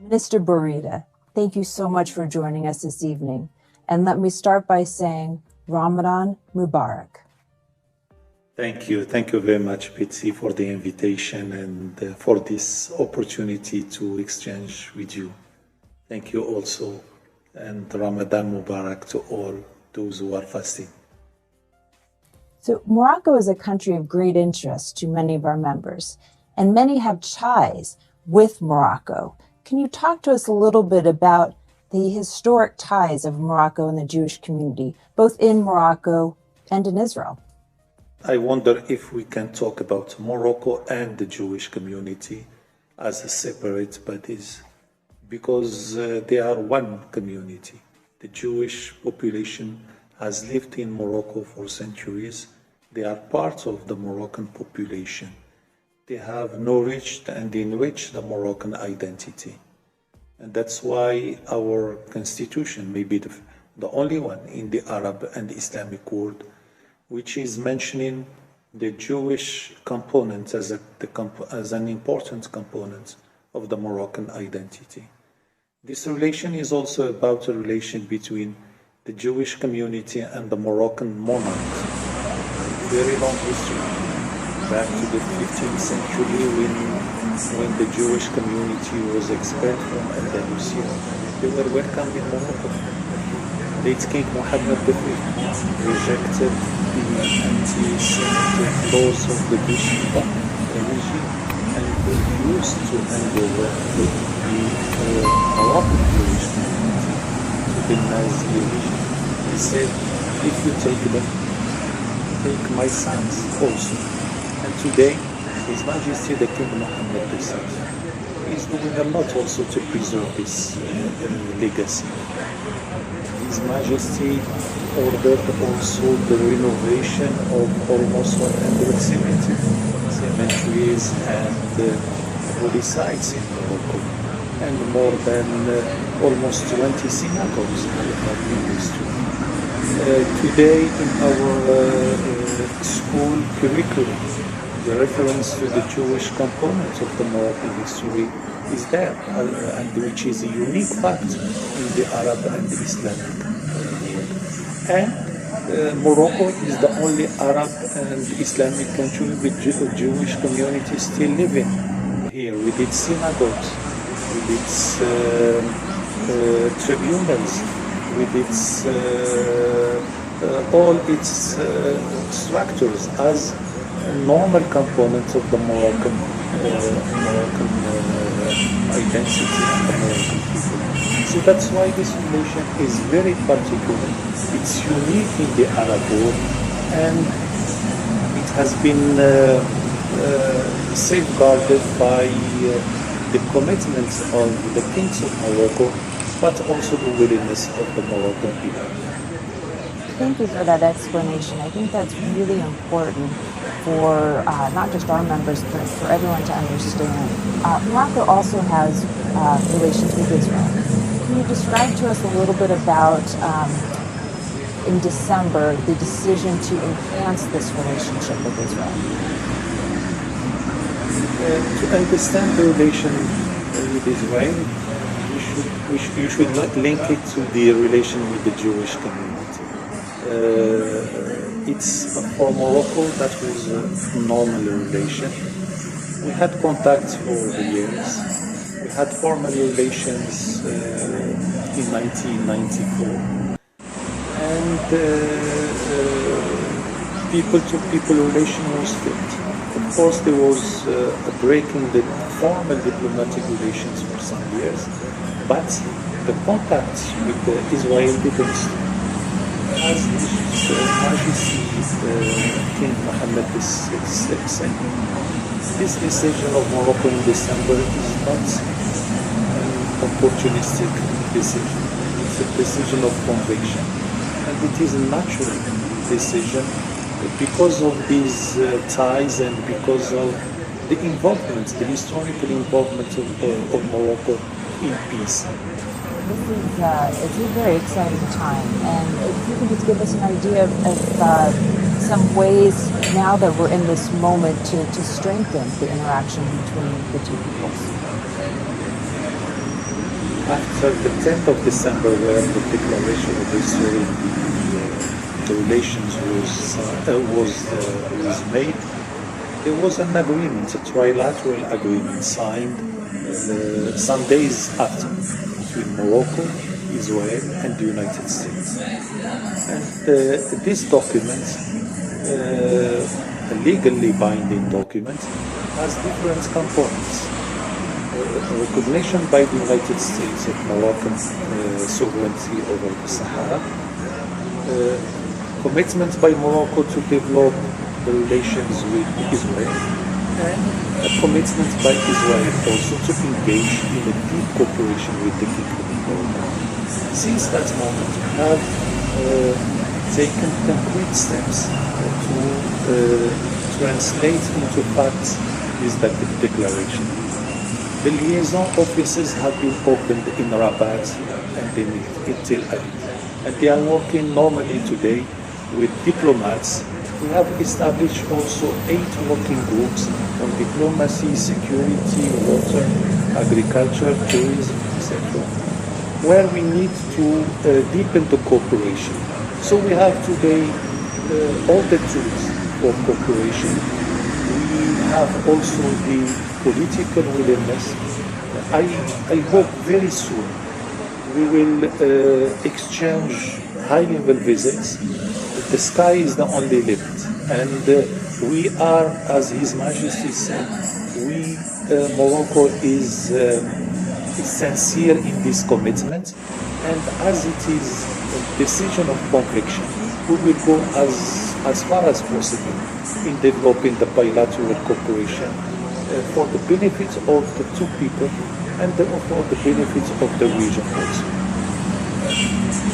Minister Bوريطة, thank you so much for joining us this evening. And let me start by saying Ramadan Mubarak. Thank you. Thank you very much, Betsy, for the invitation and for this opportunity to exchange with you. Thank you also, and Ramadan Mubarak to all those who are fasting. So Morocco is a country of great interest to many of our members, and many have ties with Morocco. Can you talk to us a little bit about the historic ties of Morocco and the Jewish community, both in Morocco and in Israel? I wonder if we can talk about Morocco and the Jewish community as a separate bodies, because they are one community. The Jewish population has lived in Morocco for centuries. They are part of the Moroccan population. They have nourished and enriched the Moroccan identity. And that's why our constitution may be the only one in the Arab and Islamic world which is mentioning the Jewish component as an important component of the Moroccan identity. This relation is also about a relation between the Jewish community and the Moroccan monarch. Very long history, back to the 15th century when the Jewish community was expelled from Andalusia. They were welcomed in Morocco. Late King Mohammed V rejected the anti-Semitic laws of the Bishop regime and refused to hand over the Moroccan Jewish community to the Nazi regime. He said, if you take them, take my sons also. And today, His Majesty the King Mohammed VI is doing a lot also to preserve this legacy. His Majesty ordered also the renovation of almost 100 cemeteries and holy sites in Morocco, and more than almost 20 synagogues have been restored. Today in our school curriculum, the reference to the Jewish component of the Moroccan history is there, and which is a unique fact in the Arab and Islamic world. And Morocco is the only Arab and Islamic country with Jewish community still living here, with its synagogues, with its tribunals, with its all its structures as a normal component of the Moroccan identity and the Moroccan people. So that's why this relation is very particular. It's unique in the Arab world, and it has been safeguarded by the commitment of the kings of Morocco, but also the willingness of the Moroccan people. Thank you for that explanation. I think that's really important for not just our members, but for everyone to understand. Morocco also has relations with Israel. Can you describe to us a little bit about, in December, the decision to enhance this relationship with Israel? To understand the relation with Israel, you should not link it to the relation with the Jewish community. It's for Morocco that was a normal relation. We had contacts for the years. We had formal relations in 1994, and people-to-people relation was felt. Of course, there was a break in the formal diplomatic relations for some years, but the contacts with Israel didn't stop. As His Majesty King Mohammed VI said, this decision of Morocco in December is not an opportunistic decision. It's a decision of conviction, and it is a natural decision because of these ties and because of the involvement, the historical involvement of Morocco in peace. It's a very exciting time, and if you can just give us an idea of some ways now that we're in this moment to strengthen the interaction between the two peoples. after the 10th of December, where the declaration of Israel, the relations was made, there was an agreement, a trilateral agreement signed some days after between Morocco, Israel, and the United States. And this document, a legally binding document, has different components. Recognition by the United States of Moroccan sovereignty over the Sahara, commitment by Morocco to develop the relations with Israel, and a commitment by Israel also to engage in a deep cooperation with the Kingdom of Morocco. Since that moment, we have taken concrete steps to translate into fact this declaration. The liaison offices have been opened in Rabat and in Tel Aviv, and they are working normally today with diplomats. We have established also 8 working groups on diplomacy, security, water, agriculture, tourism, etc., where we need to deepen the cooperation. So we have today all the tools for cooperation. We have also the political willingness. I hope very soon we will exchange high-level visits. The sky is the only limit, and we are, as His Majesty said, Morocco is sincere in this commitment, and as it is a decision of conviction, we will go as far as possible in developing the bilateral cooperation for the benefit of the two people and for the benefit of the region also.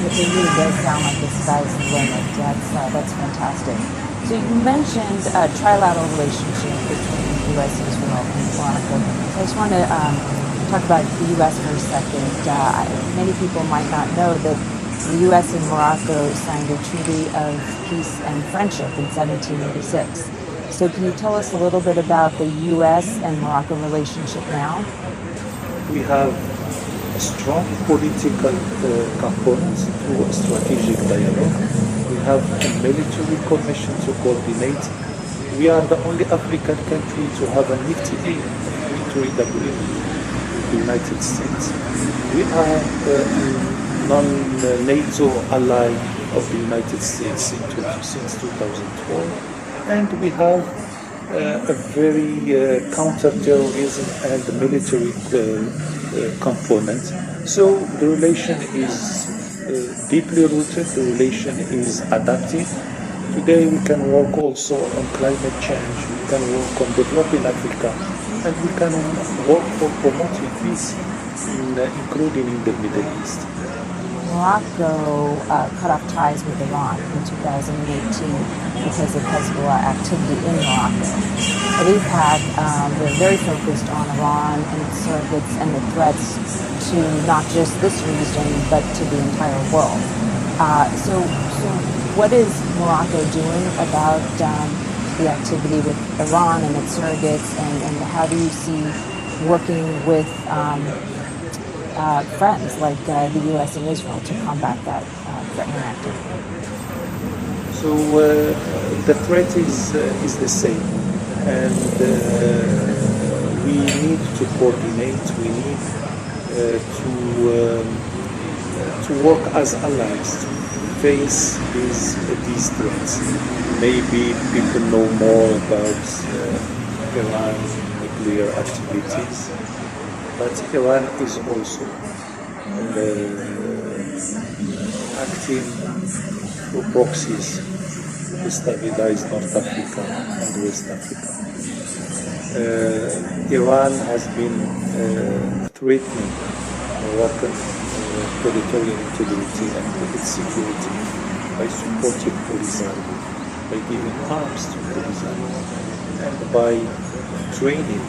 It really does sound like the sky's the limit. That's fantastic. So you mentioned a trilateral relationship between the U.S., Israel, and Morocco. So I just want to talk about the U.S. for a second. Many people might not know that the U.S. and Morocco signed a treaty of peace and friendship in 1786. So can you tell us a little bit about the U.S. and Morocco relationship now? We have a strong political component through a strategic dialogue. We have a military commission to coordinate. We are the only African country to have an FTA, free trade agreement, with the United States. We are a non-NATO ally of the United States since 2012, and we have a very counter-terrorism and military component. So the relation is deeply rooted, the relation is adaptive. Today we can work also on climate change, we can work on developing Africa, and we can work for promoting peace, including in the Middle East. Morocco cut off ties with Iran in 2018 because of Hezbollah activity in Morocco. At APAC, they're very focused on Iran and its surrogates and the threats to not just this region, but to the entire world. So what is Morocco doing about the activity with Iran and its surrogates, and how do you see working with friends like the U.S. and Israel to combat that threatening activity? So the threat is the same, and we need to coordinate. We need to work as allies to face these threats. Maybe people know more about Iran nuclear activities, but Iran is also acting through proxies to destabilize North Africa and West Africa. Iran has been threatening Moroccan territorial integrity and its security by supporting Polisario, by giving arms to Polisario, and by training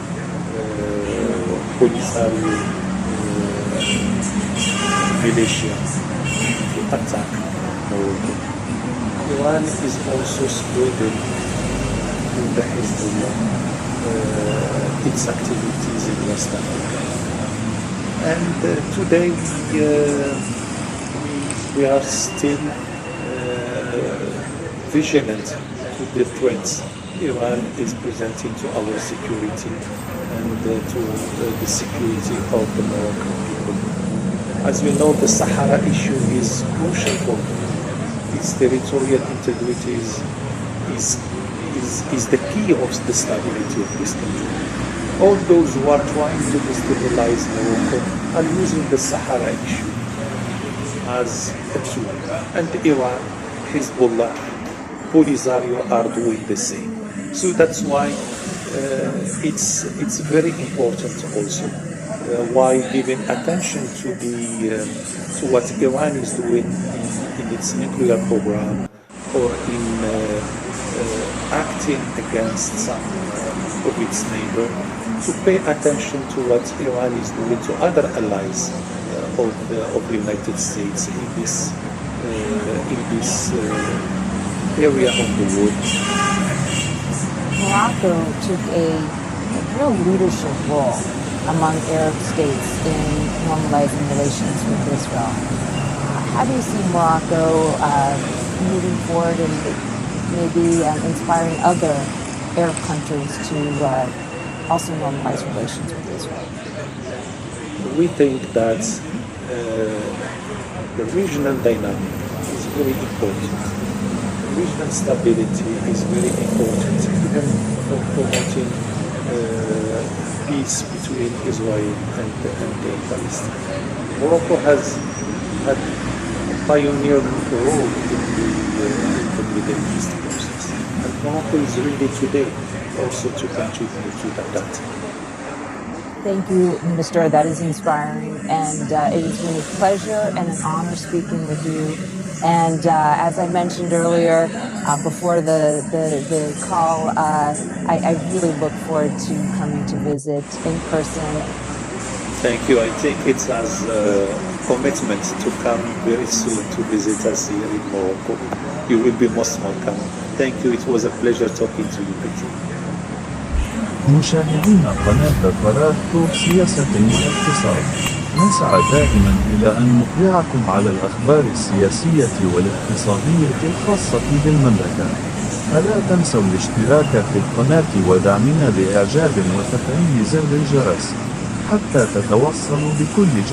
Polisario militia to attack Morocco. Iran is also spreading through the Hezbollah its activities in West Africa. And today we are still vigilant to the threats Iran is presenting to our security and to the security of the Moroccan people. As we know, the Sahara issue is crucial for them. Its territorial integrity is the key of the stability of this country. All those who are trying to destabilize Morocco are using the Sahara issue as a tool. And Iran, Hezbollah, Polisario are doing the same. So that's why it's very important also why giving attention to what Iran is doing in its nuclear program or in acting against some of its neighbor, to pay attention to what Iran is doing to other allies of the United States in this area of the world. Morocco took a real leadership role among Arab states in normalizing relations with Israel. How do you see Morocco moving forward and maybe inspiring other Arab countries to also normalize relations with Israel? We think that the regional dynamic is very important. Regional stability is very important, even for promoting peace between Israel and Palestine. Morocco has had a pioneering role in the Middle East process, and Morocco is ready today also to contribute to that. Thank you, Minister. That is inspiring, and it has been a pleasure and an honor speaking with you. And as I mentioned earlier, before the call, I really look forward to coming to visit in person. Thank you. I think it's as a commitment to come very soon to visit us here in Morocco. You will be most welcome. Thank you. It was a pleasure talking to you, Betty. مشاهدين قناة بوريطة سياسة والاقتصاد، نسعى دائما إلى أن نطلعكم على الأخبار السياسية والاقتصادية الخاصة بالمملكة. فلا تنسوا الاشتراك في القناة ودعمنا بإعجاب وتفعيل زر الجرس حتى تتوصلوا بكل